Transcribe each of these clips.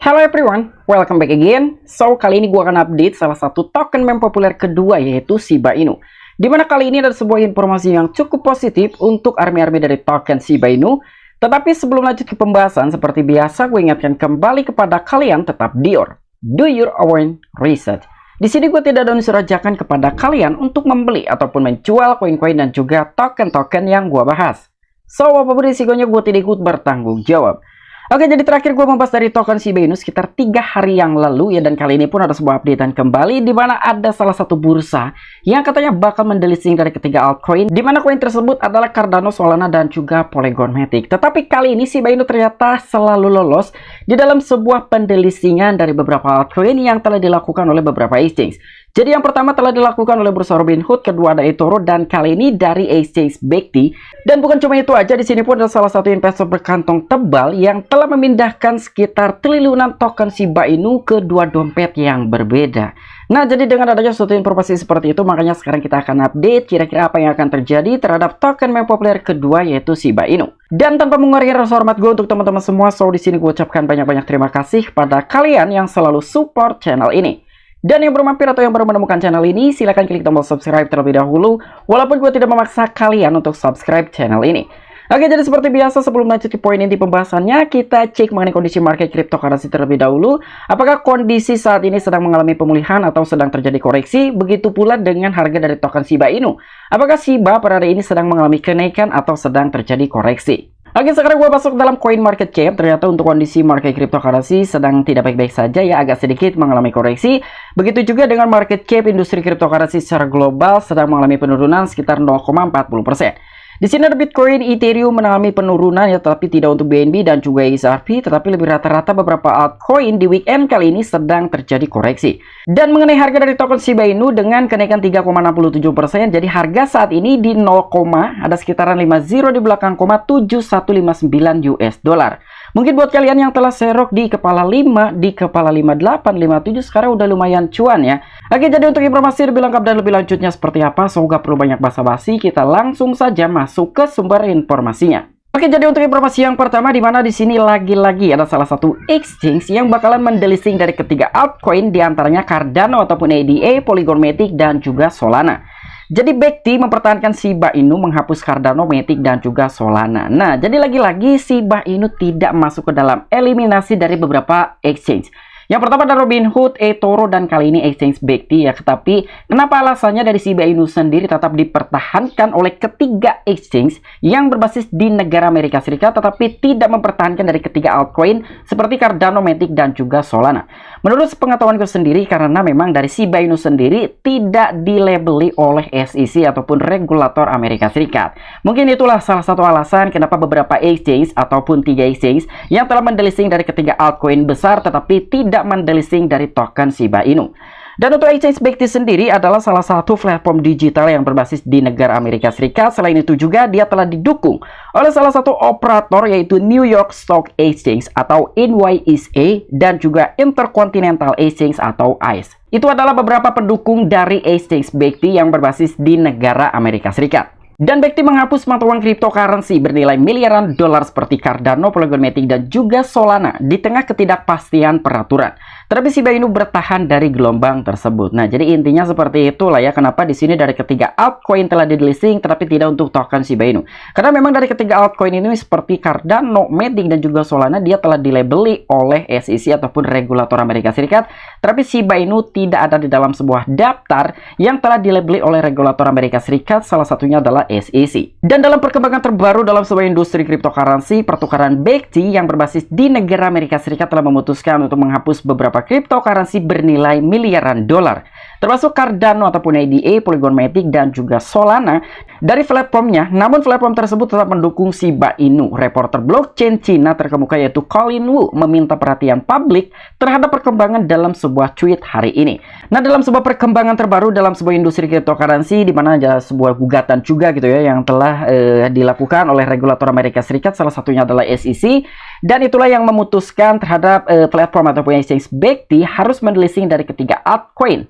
Hello everyone, welcome back again. So, kali ini gue akan update salah satu token meme populer kedua, yaitu Shiba Inu. Dimana kali ini ada sebuah informasi yang cukup positif untuk army-army dari token Shiba Inu. Tetapi sebelum lanjut ke pembahasan, seperti biasa gue ingatkan kembali kepada kalian tetap do your own research. Di sini gue tidak ada unsur ajakan kepada kalian untuk membeli ataupun menjual koin-koin dan juga token-token yang gue bahas. So, apapun risikonya gue tidak ikut bertanggung jawab. Oke, jadi terakhir gue membahas dari token Shiba Inu sekitar 3 hari yang lalu ya, dan kali ini pun ada sebuah updatean kembali di mana ada salah satu bursa yang katanya bakal mendelisting dari ketiga altcoin, di mana koin tersebut adalah Cardano, Solana dan juga Polygon Matic. Tetapi kali ini Shiba Inu ternyata selalu lolos di dalam sebuah pendelistingan dari beberapa altcoin yang telah dilakukan oleh beberapa exchange. Jadi yang pertama telah dilakukan oleh bursa Robinhood, kedua ada eToro, dan kali ini dari exchange Bekti. Dan bukan cuma itu aja, di sini pun ada salah satu investor berkantong tebal yang telah memindahkan sekitar triliunan token Shiba Inu ke dua dompet yang berbeda. Nah, jadi dengan adanya suatu informasi seperti itu, makanya sekarang kita akan update kira-kira apa yang akan terjadi terhadap token meme populer kedua, yaitu Shiba Inu. Dan tanpa mengurangi rasa hormat gue untuk teman-teman semua, so di sini gue ucapkan banyak-banyak terima kasih pada kalian yang selalu support channel ini. Dan yang baru mampir atau yang baru menemukan channel ini, silahkan klik tombol subscribe terlebih dahulu, walaupun gue tidak memaksa kalian untuk subscribe channel ini. Oke, jadi seperti biasa sebelum lanjut ke poin inti pembahasannya, kita cek mengenai kondisi market cryptocurrency terlebih dahulu. Apakah kondisi saat ini sedang mengalami pemulihan atau sedang terjadi koreksi? Begitu pula dengan harga dari token Shiba Inu. Apakah Shiba pada hari ini sedang mengalami kenaikan atau sedang terjadi koreksi? Oke, sekarang gue masuk dalam coin market cap. Ternyata untuk kondisi market cryptocurrency sedang tidak baik-baik saja ya, agak sedikit mengalami koreksi. Begitu juga dengan market cap industri cryptocurrency secara global sedang mengalami penurunan sekitar 0,40%. Di sini ada Bitcoin, Ethereum mengalami penurunan ya, tetapi tidak untuk BNB dan juga XRP, tetapi lebih rata-rata beberapa altcoin di weekend kali ini sedang terjadi koreksi. Dan mengenai harga dari token Shiba Inu dengan kenaikan 3,67%, jadi harga saat ini di 0, ada sekitaran 50 di belakang, 7159 US dollar. Mungkin buat kalian yang telah serok di kepala 5, di kepala 58, 57 sekarang udah lumayan cuan ya. Oke, jadi untuk informasi lebih lengkap dan lebih lanjutnya seperti apa, so gak perlu banyak basa-basi, kita langsung saja masuk ke sumber informasinya. Oke, jadi untuk informasi yang pertama, di mana di sini lagi-lagi ada salah satu exchange yang bakalan mendelisting dari ketiga altcoin, diantaranya Cardano ataupun ADA, Polygon Matic dan juga Solana. Jadi Bekti mempertahankan Shiba Inu, menghapus Cardano, Matic dan juga Solana. Nah, jadi lagi-lagi Shiba Inu tidak masuk ke dalam eliminasi dari beberapa exchange. Yang pertama ada Robinhood, eToro, dan kali ini exchange Bekti ya. Tetapi kenapa alasannya dari Shiba Inu sendiri tetap dipertahankan oleh ketiga exchange yang berbasis di negara Amerika Serikat, tetapi tidak mempertahankan dari ketiga altcoin seperti Cardano, Matic dan juga Solana? Menurut pengetahuanku sendiri, karena memang dari Shiba Inu sendiri tidak dilabeli oleh SEC ataupun regulator Amerika Serikat. Mungkin itulah salah satu alasan kenapa beberapa exchange ataupun 3 exchange yang telah mendelisting dari ketiga altcoin besar tetapi tidak mendelisting dari token Shiba Inu. Dan untuk exchange Bekti sendiri adalah salah satu platform digital yang berbasis di negara Amerika Serikat. Selain itu juga dia telah didukung oleh salah satu operator, yaitu New York Stock Exchange atau NYSE dan juga Intercontinental Exchange atau ICE. Itu adalah beberapa pendukung dari exchange Bekti yang berbasis di negara Amerika Serikat. Dan Bekti menghapus mata uang cryptocurrency bernilai miliaran dolar seperti Cardano, Polygon Matic dan juga Solana di tengah ketidakpastian peraturan. Tetapi Shiba Inu bertahan dari gelombang tersebut. Nah, jadi intinya seperti itulah ya, kenapa di sini dari ketiga altcoin telah di-delisting tetapi tidak untuk token Shiba Inu. Karena memang dari ketiga altcoin ini seperti Cardano, Matic dan juga Solana dia telah dilabeli oleh SEC ataupun regulator Amerika Serikat. Tetapi Shiba Inu tidak ada di dalam sebuah daftar yang telah dilabeli oleh regulator Amerika Serikat, salah satunya adalah SEC. Dan dalam perkembangan terbaru dalam sebuah industri cryptocurrency, pertukaran Bekti yang berbasis di negara Amerika Serikat telah memutuskan untuk menghapus beberapa cryptocurrency bernilai miliaran dolar, termasuk Cardano ataupun ADA, Polygon Matic dan juga Solana dari platformnya. Namun platform tersebut tetap mendukung Shiba Inu. Reporter blockchain Cina terkemuka yaitu Colin Wu meminta perhatian publik terhadap perkembangan dalam sebuah tweet hari ini. Nah, dalam sebuah perkembangan terbaru dalam sebuah industri cryptocurrency, di mana ada sebuah gugatan juga gitu ya yang telah dilakukan oleh regulator Amerika Serikat, salah satunya adalah SEC, dan itulah yang memutuskan terhadap platform ataupun exchange Bekti harus mendelisting dari ketiga altcoin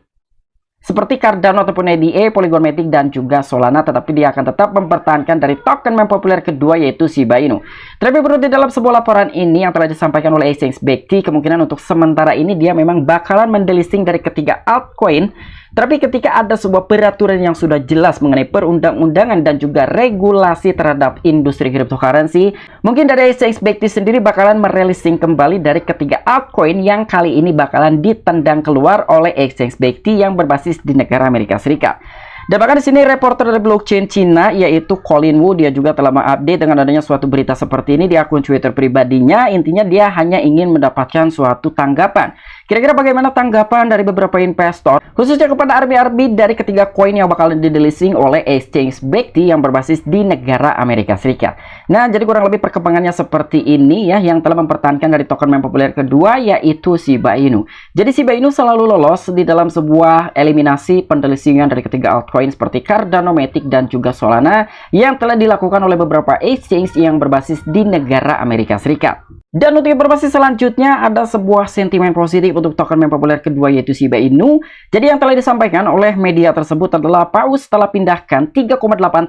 seperti Cardano ataupun ADA, Polygon Matic, dan juga Solana, tetapi dia akan tetap mempertahankan dari token meme populer kedua yaitu Shiba Inu. Terlebih dahulu di dalam sebuah laporan ini yang telah disampaikan oleh Exchange Bekti, kemungkinan untuk sementara ini dia memang bakalan mendelisting dari ketiga altcoin. Tapi ketika ada sebuah peraturan yang sudah jelas mengenai perundang-undangan dan juga regulasi terhadap industri cryptocurrency, mungkin dari Exchange Bekti sendiri bakalan merelisting kembali dari ketiga altcoin yang kali ini bakalan ditendang keluar oleh Exchange Bekti yang berbasis di negara Amerika Serikat. Dan bahkan di sini reporter dari blockchain Cina yaitu Colin Wu, dia juga telah mengupdate dengan adanya suatu berita seperti ini di akun Twitter pribadinya. Intinya dia hanya ingin mendapatkan suatu tanggapan. Kira-kira bagaimana tanggapan dari beberapa investor, khususnya kepada army dari ketiga koin yang bakalan didelisting oleh Exchange Bekti yang berbasis di negara Amerika Serikat. Nah, jadi kurang lebih perkembangannya seperti ini ya, yang telah mempertahankan dari token meme populer kedua yaitu Shiba Inu. Jadi Shiba Inu selalu lolos di dalam sebuah eliminasi pendelisingan dari ketiga altcoin seperti Cardano, Matic, dan juga Solana yang telah dilakukan oleh beberapa exchange yang berbasis di negara Amerika Serikat. Dan untuk informasi selanjutnya ada sebuah sentimen positif untuk token meme populer kedua yaitu Shiba Inu. Jadi yang telah disampaikan oleh media tersebut adalah Paus telah pindahkan 3,8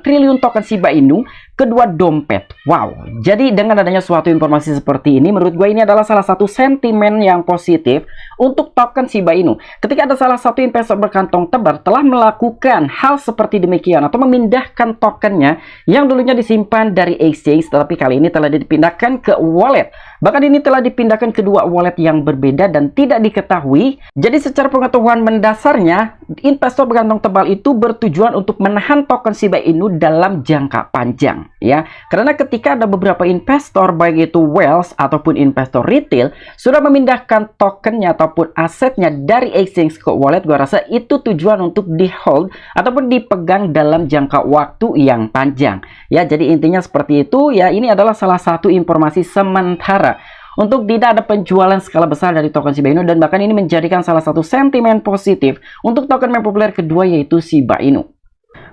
triliun token Shiba Inu ke dua dompet. Wow, jadi dengan adanya suatu informasi seperti ini, menurut gue ini adalah salah satu sentimen yang positif untuk token Shiba Inu. Ketika ada salah satu investor berkantong tebal telah melakukan hal seperti demikian atau memindahkan tokennya yang dulunya disimpan dari exchange, tetapi kali ini telah dipindahkan ke wallet. Bahkan ini telah dipindahkan ke dua wallet yang berbeda dan tidak diketahui. Jadi secara pengetahuan mendasarnya, investor berkantong tebal itu bertujuan untuk menahan token Shiba Inu dalam jangka panjang. Ya, karena ketika ada beberapa investor baik itu wealth ataupun investor retail sudah memindahkan tokennya ataupun asetnya dari exchange ke wallet, gua rasa itu tujuan untuk di hold ataupun dipegang dalam jangka waktu yang panjang. Ya, jadi intinya seperti itu ya. Ini adalah salah satu informasi sementara untuk tidak ada penjualan skala besar dari token Shiba Inu, dan bahkan ini menjadikan salah satu sentimen positif untuk token meme populer kedua yaitu Shiba Inu.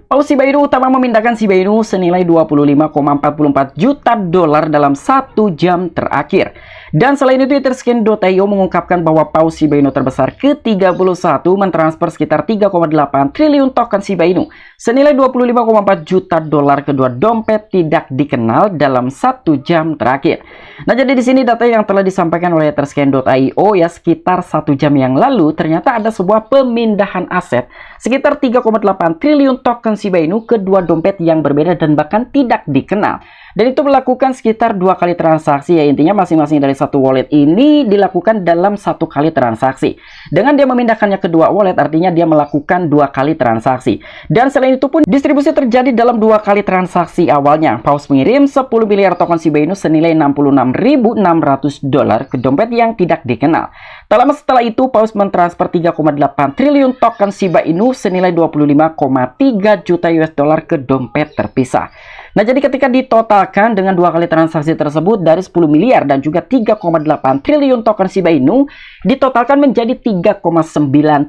Paus Shiba Inu utama memindahkan Shiba Inu senilai 25,44 juta dolar dalam 1 jam terakhir. Dan selain itu, Etherscan.io mengungkapkan bahwa paus Shiba Inu terbesar ke-31 mentransfer sekitar 3,8 triliun token Shiba Inu senilai 25,4 juta dolar kedua dompet tidak dikenal dalam 1 jam terakhir. Nah, jadi di sini data yang telah disampaikan oleh Etherscan.io ya, sekitar 1 jam yang lalu ternyata ada sebuah pemindahan aset sekitar 3,8 triliun token Shiba Inu ke dua dompet yang berbeda dan bahkan tidak dikenal. Dan itu melakukan sekitar 2 kali transaksi ya, intinya masing-masing dari satu wallet ini dilakukan dalam 1 kali transaksi. Dengan dia memindahkannya ke dua wallet artinya dia melakukan 2 kali transaksi. Dan selain itu pun distribusi terjadi dalam 2 kali transaksi awalnya. Paus mengirim 10 miliar token Shiba Inu senilai 66.600 dolar ke dompet yang tidak dikenal. Tak lama setelah itu Paus mentransfer 3,8 triliun token Shiba Inu senilai 25,3 juta US dollar ke dompet terpisah. Nah, jadi ketika ditotalkan dengan 2 kali transaksi tersebut dari 10 miliar dan juga 3,8 triliun token Shiba Inu, ditotalkan menjadi 3,9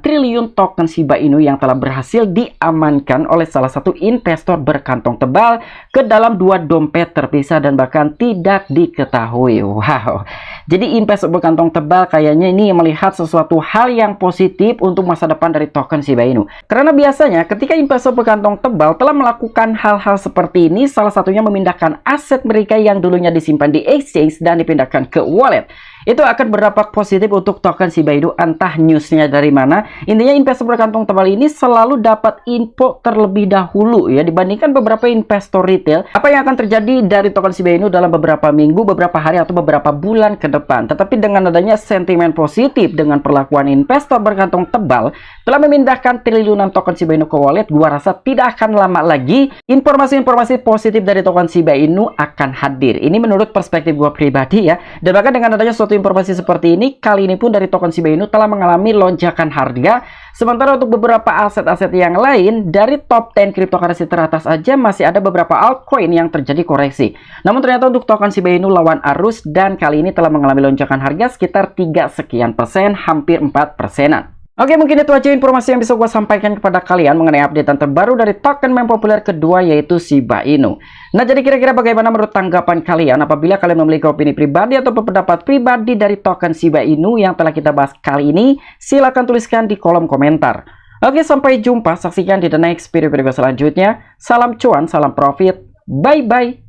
triliun token Shiba Inu yang telah berhasil diamankan oleh salah satu investor berkantong tebal ke dalam 2 dompet terpisah dan bahkan tidak diketahui. Wow. Jadi investor berkantong tebal kayaknya ini melihat sesuatu hal yang positif untuk masa depan dari token Shiba Inu. Karena biasanya ketika investor berkantong tebal telah melakukan hal-hal seperti ini, salah satunya memindahkan aset mereka yang dulunya disimpan di exchange dan dipindahkan ke wallet, itu akan berdampak positif untuk token Shiba Inu, entah newsnya dari mana. Intinya investor berkantong tebal ini selalu dapat info terlebih dahulu ya, dibandingkan beberapa investor retail apa yang akan terjadi dari token Shiba Inu dalam beberapa minggu, beberapa hari, atau beberapa bulan ke depan. Tetapi dengan adanya sentimen positif dengan perlakuan investor berkantong tebal telah memindahkan triliunan token Shiba Inu ke wallet, gua rasa tidak akan lama lagi informasi-informasi positif dari token Shiba Inu akan hadir. Ini menurut perspektif gua pribadi ya. Dan bahkan dengan adanya suatu informasi seperti ini, kali ini pun dari token Shiba Inu telah mengalami lonjakan harga. Sementara untuk beberapa aset-aset yang lain dari top 10 cryptocurrency teratas aja masih ada beberapa altcoin yang terjadi koreksi. Namun ternyata untuk token Shiba Inu lawan arus dan kali ini telah mengalami lonjakan harga sekitar 3 sekian persen, hampir 4%-an. Oke, mungkin itu aja informasi yang bisa gue sampaikan kepada kalian mengenai updatean terbaru dari token meme populer kedua yaitu Shiba Inu. Nah, jadi kira-kira bagaimana menurut tanggapan kalian apabila kalian memiliki opini pribadi atau pendapat pribadi dari token Shiba Inu yang telah kita bahas kali ini? Silahkan tuliskan di kolom komentar. Oke, sampai jumpa, saksikan di the next video-video selanjutnya. Salam cuan, salam profit, bye-bye.